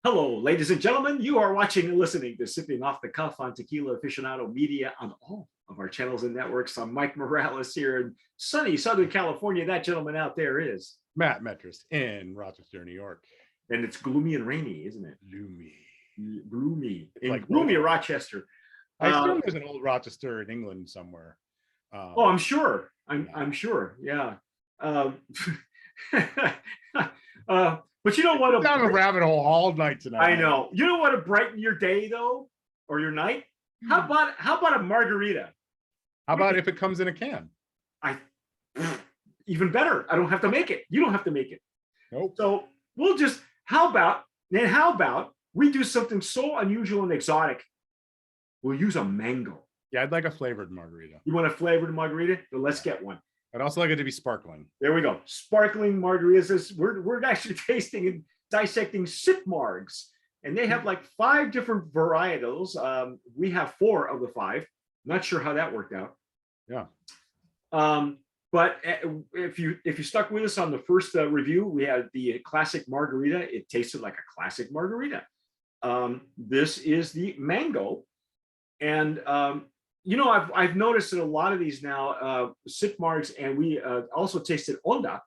Hello, ladies and gentlemen. You are watching and listening to Sipping Off the Cuff on Tequila Aficionado Media on all of our channels and networks. I'm Mike Morales here in sunny Southern California. That gentleman out there is Matt Metris in Rochester, New York. And it's gloomy and rainy, isn't it? Gloomy. It's like gloomy Rochester. I assume there's an old Rochester in England somewhere. Oh, I'm sure. I'm sure. Yeah. But you know what? Down a rabbit hole all night tonight. I know. You know what to brighten your day though, or your night? How about a margarita? How about if it comes in a can? Even better. I don't have to make it. You don't have to make it. Nope. So we'll just how about we do something so unusual and exotic? We'll use a mango. Yeah, I'd like a flavored margarita. You want a flavored margarita? Then let's get one. I'd also like it to be sparkling. There we go. Sparkling margaritas. We're actually tasting and dissecting SipMargs. And they have like 5 different varietals. We have 4 of the 5. Not sure how that worked out. Yeah. But if you stuck with us on the first review, we had the classic margarita. It tasted like a classic margarita. This is the mango. And you know, I've noticed that a lot of these now, SipMargs, and we also tasted Onda,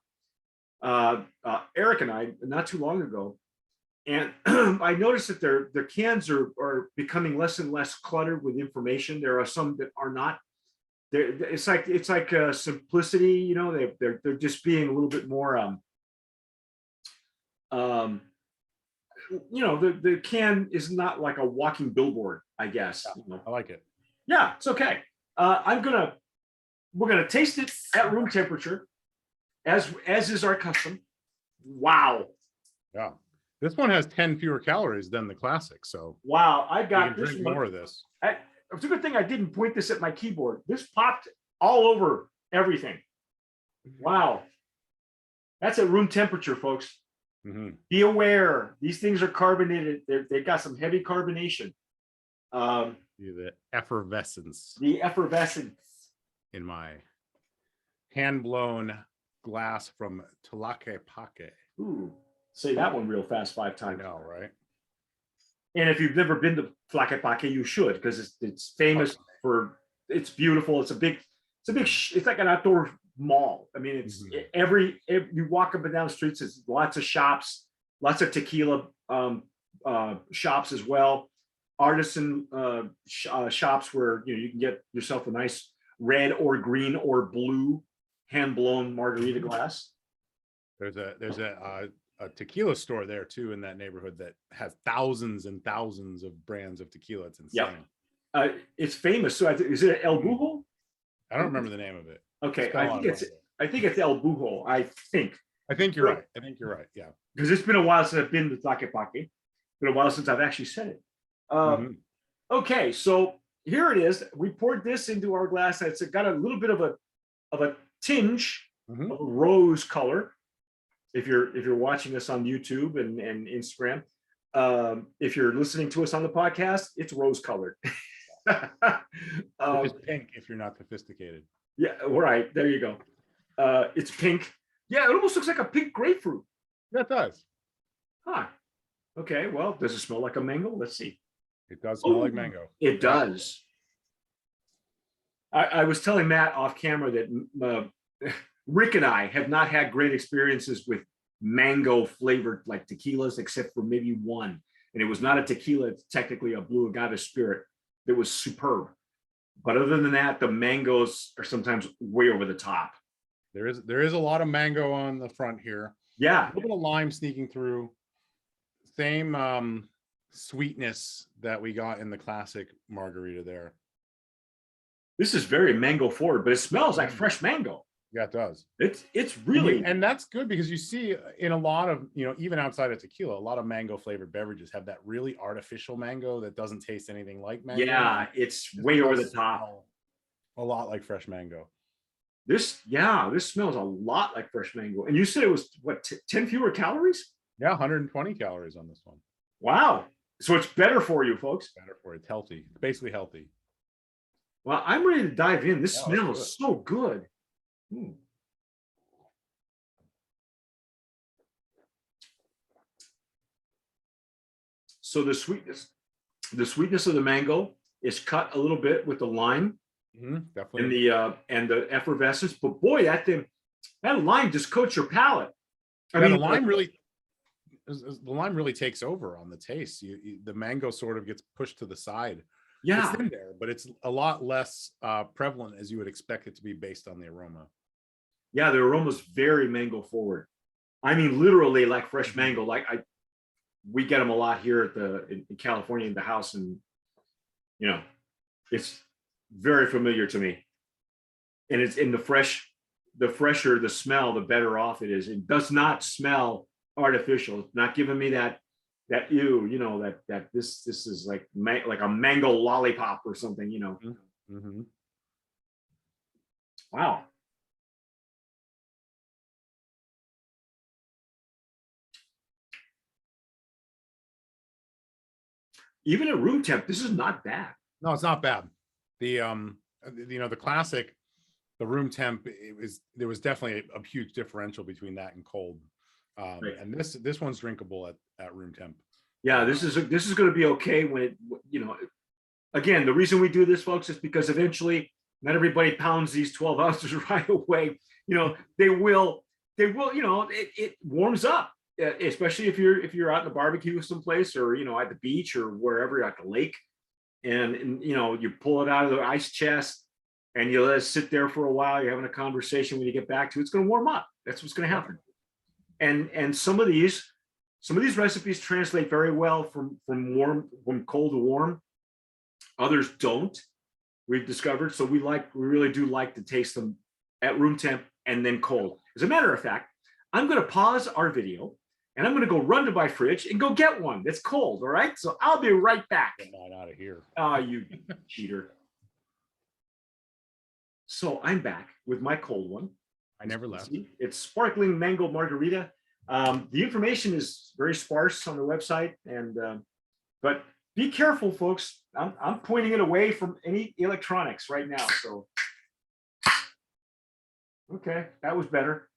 Eric and I, not too long ago. And I noticed that their cans are becoming less and less cluttered with information. There are some that are not. It's like simplicity, you know. They're just being a little bit more. You know, the can is not like a walking billboard, I guess. Yeah, you know? I like it. Yeah, it's okay. We're gonna taste it at room temperature, as is our custom. Wow. Yeah, this one has 10 fewer calories than the classic. So wow, I got this drink more of this. It's a good thing I didn't point this at my keyboard. This popped all over everything. Wow, that's at room temperature, folks. Mm-hmm. Be aware, these things are carbonated. They've got some heavy carbonation. The effervescence. The effervescence. In my hand-blown glass from Tlaquepaque. Ooh, say that one real fast 5 times. I know, right? And if you've never been to Tlaquepaque, you should, because it's famous for, it's beautiful. It's like an outdoor mall. I mean, it's every you walk up and down the streets, there's lots of shops, lots of tequila shops as well. Artisan shops where you can get yourself a nice red or green or blue hand-blown margarita glass. There's a tequila store there too in that neighborhood that has thousands and thousands of brands of tequila. It's insane. Yeah. It's famous. So is it El Bujo? I don't remember the name of it. Okay, I think it's El Bujo. I think you're right. I think you're right. Yeah, because it's been a while since I've been to Tlaquepaque. It's been a while since I've actually said it. Okay, so here it is. We poured this into our glass. It's got a little bit of a tinge of rose color. If you're watching us on YouTube and Instagram, if you're listening to us on the podcast, it's rose colored. It's pink if you're not sophisticated. Yeah, all right. There you go. It's pink. Yeah, it almost looks like a pink grapefruit. Yeah, it does. Huh. Okay, well, does it smell like a mango? Let's see. It does smell like mango. It does. I was telling Matt off camera that Rick and I have not had great experiences with mango flavored like tequilas, except for maybe one. And it was not a tequila, it's technically a blue agave spirit that was superb. But other than that, the mangoes are sometimes way over the top. There is a lot of mango on the front here. Yeah. A little bit of lime sneaking through. Same sweetness that we got in the classic margarita there. This is very mango forward, but it smells like fresh mango. Yeah, it does. It's really, and that's good because you see in a lot of, even outside of tequila, a lot of mango flavored beverages have that really artificial mango that doesn't taste anything like mango. Yeah, it's way over the top. A lot like fresh mango. This smells a lot like fresh mango. And you said it was what, 10 fewer calories? Yeah, 120 calories on this one. Wow. So it's better for you, folks. Better for you. It's healthy. It's basically healthy. Well, I'm ready to dive in. This smells so good. So the sweetness of the mango is cut a little bit with the lime Definitely. and the effervescence. But boy, that lime just coats your palate. I Yeah, mean, the lime really takes over on the taste. The mango sort of gets pushed to the side. yeah, It's in there, but it's a lot less prevalent as you would expect it to be based on the aroma. yeah, the aroma's very mango forward. I mean, literally like fresh mango. Like we get them a lot here at in California in the house, and you know, it's very familiar to me. And it's in the fresher the smell, the better off it is. It does not smell artificial. It's not giving me that ew, you know, that this is like a mango lollipop or something, you know. Mm-hmm. Wow. Even at room temp, this is not bad. No, it's not bad. The the classic, the room temp, there was definitely a huge differential between that and cold. Right. And this one's drinkable at room temp. Yeah, this is going to be okay when it, you know, again, the reason we do this, folks, is because eventually not everybody pounds these 12 ounces right away. You know, they will, you know, it warms up, especially if you're out in the barbecue someplace, or, you know, at the beach or wherever, at the lake, and you know, you pull it out of the ice chest and you let it sit there for a while. You're having a conversation. When you get back to it, it's going to warm up. That's what's going to happen. And some of these recipes translate very well from cold to warm. Others don't, we've discovered. So we really do like to taste them at room temp and then cold. As a matter of fact, I'm going to pause our video and I'm going to go run to my fridge and go get one that's cold. All right. So I'll be right back. Get mine out of here. Ah, you cheater. So I'm back with my cold one. I never left. It's sparkling mango margarita. The information is very sparse on the website, and but be careful, folks. I'm pointing it away from any electronics right now. So, okay, that was better.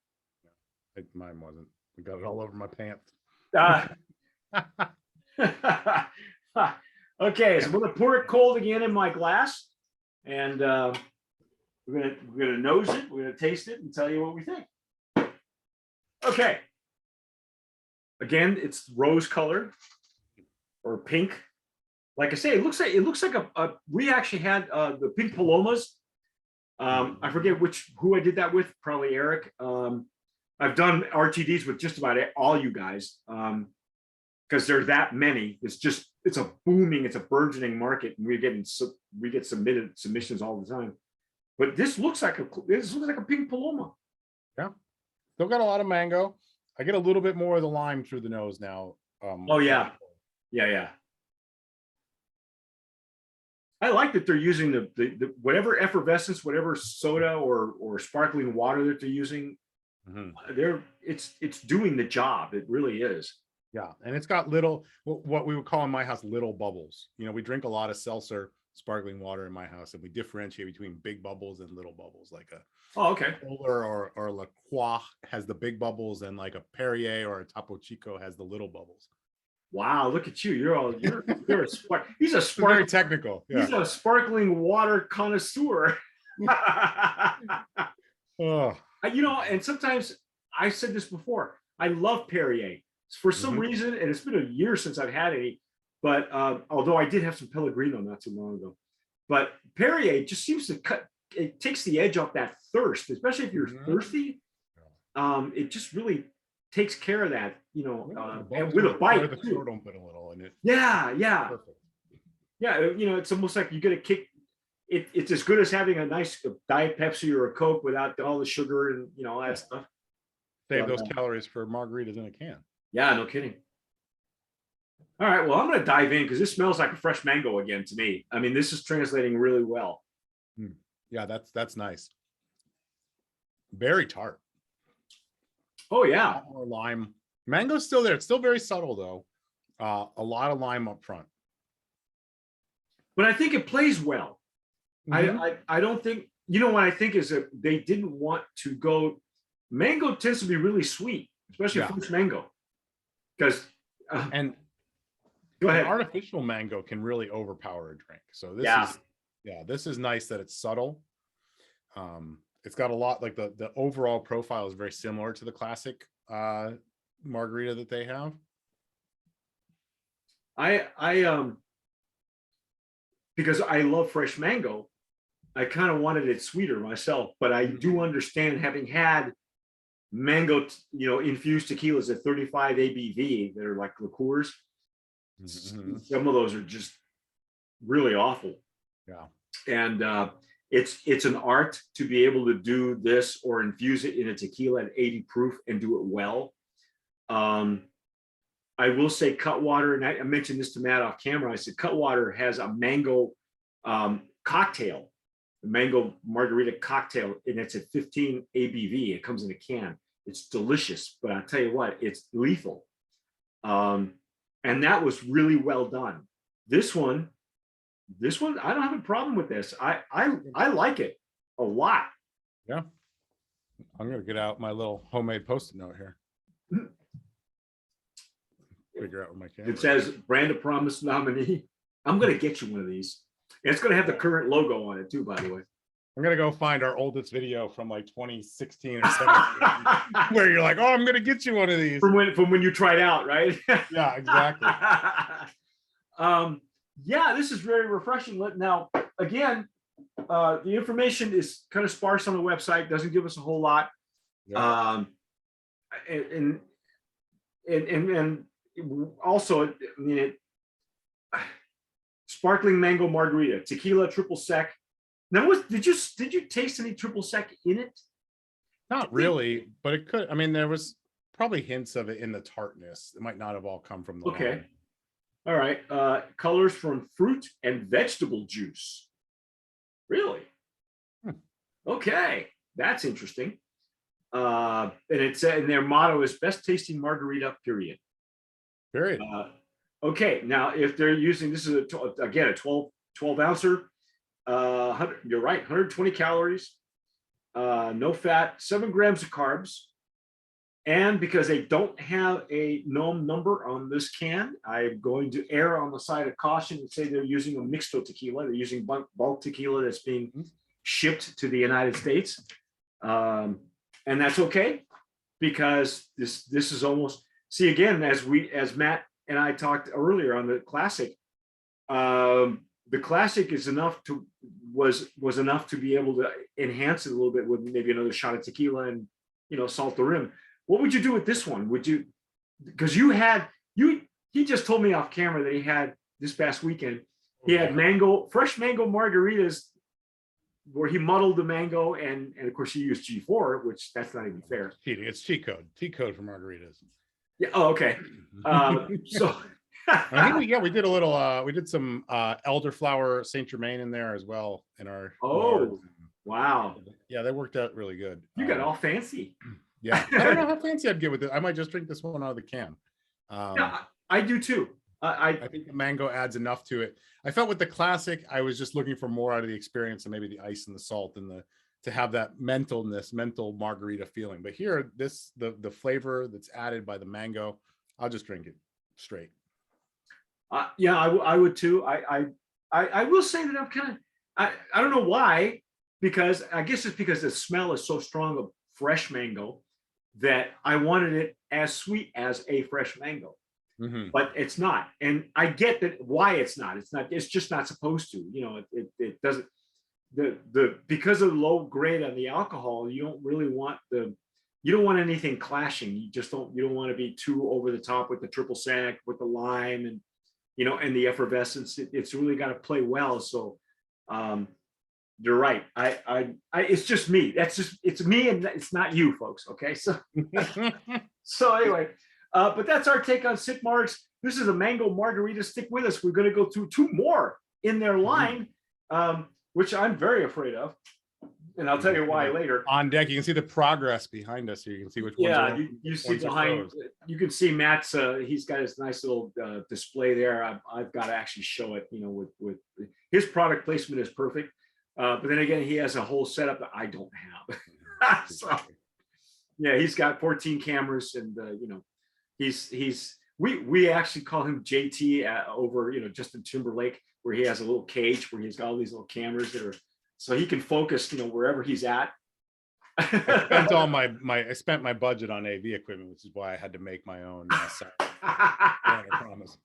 Mine wasn't. We got it all over my pants. Okay, so I'm gonna pour it cold again in my glass, and we're gonna nose it. We're gonna taste it and tell you what we think. Okay. Again, it's rose colored or pink. Like I say, it looks like a we actually had the pink palomas. I forget who I did that with, probably Eric. I've done RTDs with just about all you guys, because there's that many. It's a burgeoning market, and we get submissions all the time. But this looks like a pink paloma. Yeah, still got a lot of mango. I get a little bit more of the lime through the nose now. Oh yeah. I like that they're using the whatever effervescence, whatever soda or sparkling water that they're using. It's doing the job. It really is. Yeah, and it's got what we would call in my house little bubbles. You know, we drink a lot of seltzer sparkling water in my house, and we differentiate between big bubbles and little bubbles. Like okay, Polar or La Croix has the big bubbles, and like a Perrier or a Topo Chico has the little bubbles. Wow, look at you! You're a spark. He's a very technical. Yeah. He's a sparkling water connoisseur. Oh. You know, and sometimes I said this before. I love Perrier for some reason, and it's been a year since I've had any. But although I did have some Pellegrino not too long ago, but Perrier just seems to it takes the edge off that thirst, especially if you're thirsty. It just really takes care of that, you know, and with a bite. The throat open a little, and yeah. Perfect. Yeah, you know, it's almost like you get a kick. It's as good as having a nice Diet Pepsi or a Coke without all the sugar and, you know, all that stuff. Save those calories for margaritas in a can. Yeah, no kidding. All right, well, I'm going to dive in because this smells like a fresh mango again to me. I mean, this is translating really well. Yeah, that's nice. Very tart. Oh yeah, more lime. Mango's still there. It's still very subtle though. A lot of lime up front. But I think it plays well. I don't think, you know what I think is that they didn't want to go. Mango tends to be really sweet, especially fresh mango, because Go An ahead. artificial mango can really overpower a drink. So this Yeah. is, yeah, this is nice that it's subtle. It's got a lot, like the overall profile is very similar to the classic margarita that they have. I because I love fresh mango, I kind of wanted it sweeter myself, but I do understand, having had mango, infused tequilas at 35 ABV that are like liqueurs. Some of those are just really awful. Yeah. And it's an art to be able to do this or infuse it in a tequila at 80 proof and do it well. I will say Cutwater, and I mentioned this to Matt off camera. I said Cutwater has a mango cocktail, a mango margarita cocktail, and it's at 15 ABV. It comes in a can. It's delicious, but I'll tell you what, it's lethal. And that was really well done. This one, I don't have a problem with this. I like it a lot. Yeah. I'm gonna get out my little homemade post-it note here. Figure out what my camera. It says brand of promise nominee. I'm gonna get you one of these. And it's gonna have the current logo on it too, by the way. I'm gonna go find our oldest video from like 2016 or 17, where you're like, "Oh, I'm gonna get you one of these." From when you tried out, right? Yeah, exactly. Yeah, this is very refreshing. Now, again, the information is kind of sparse on the website. Doesn't give us a whole lot. Yeah. And also, I mean, sparkling mango margarita, tequila, triple sec. Now, did you taste any triple sec in it? Not really, but it could. I mean, there was probably hints of it in the tartness. It might not have all come from the Okay. lime. All right. Colors from fruit and vegetable juice. Really? Okay, that's interesting. And their motto is best tasting margarita, period. Period. Okay, now if they're using, this is again a 12 ouncer, you're right, 120 calories, no fat, 7 grams of carbs. And because they don't have a NOM number on this can, I'm going to err on the side of caution and say they're using a mixto tequila. They're using bulk tequila that's being shipped to the United States. And that's okay, because this is almost, see, again, as Matt and I talked earlier on the classic, the classic is was enough to be able to enhance it a little bit with maybe another shot of tequila and salt the rim. What would you do with this one? Would you, because he just told me off camera that he had this past weekend, he had fresh mango margaritas where he muddled the mango, and of course he used G4, which that's not even fair. Cheating. It's cheat code for margaritas. Yeah. Oh, okay. So I think we did a little. We did some elderflower Saint Germain in there as well in our. Wow. Yeah, they worked out really good. You got all fancy. Yeah, I don't know how fancy I'd get with it. I might just drink this one out of the can. Yeah, I do too. I think the mango adds enough to it. I felt with the classic, I was just looking for more out of the experience and maybe the ice and the salt and to have that mental margarita feeling. But here, the flavor that's added by the mango, I'll just drink it straight. Yeah, I would too. I will say that I'm kind of, I don't know why, because I guess it's because the smell is so strong of fresh mango that I wanted it as sweet as a fresh mango. But it's not, and I get that why it's not. It's just not supposed to. It doesn't. Because of the low grade on the alcohol, you don't really want you don't want anything clashing. You don't want to be too over the top with the triple sec, with the lime, and and the effervescence. It's really got to play well. So you're right. It's just me. It's me, and it's not you, folks. Okay, so anyway. But that's our take on SipMargs. This is a mango margarita. Stick with us. We're going to go through 2 more in their line, which I'm very afraid of. And I'll tell you why later. On deck, you can see the progress behind us here. You can see which ones are you see behind. You can see Matt's. He's got his nice little display there. I've got to actually show it. With his product placement is perfect. But then again, he has a whole setup that I don't have. So, yeah, he's got 14 cameras, and he's we actually call him JT over, Justin Timberlake, where he has a little cage where he's got all these little cameras that are, so he can focus, wherever he's at. I spent my budget on AV equipment, which is why I had to make my own sound. I promise.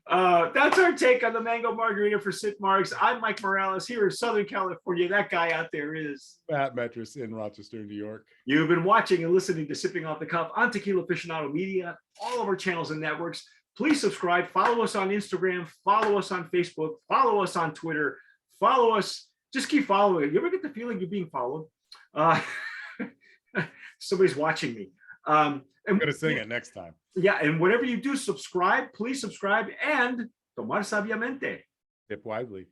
That's our take on the mango margarita for SipMargs. I'm Mike Morales here in Southern California. That guy out there is Matt Metris in Rochester, New York. You've been watching and listening to Sipping Off the Cuff on Tequila Aficionado Media, all of our channels and networks. Please subscribe, follow us on Instagram, follow us on Facebook, follow us on Twitter, follow us. Just keep following. You ever get the feeling you're being followed? Somebody's watching me. I'm going to sing it next time. Yeah, and whatever you do, subscribe. Please subscribe and tomar sabiamente. Sip wisely.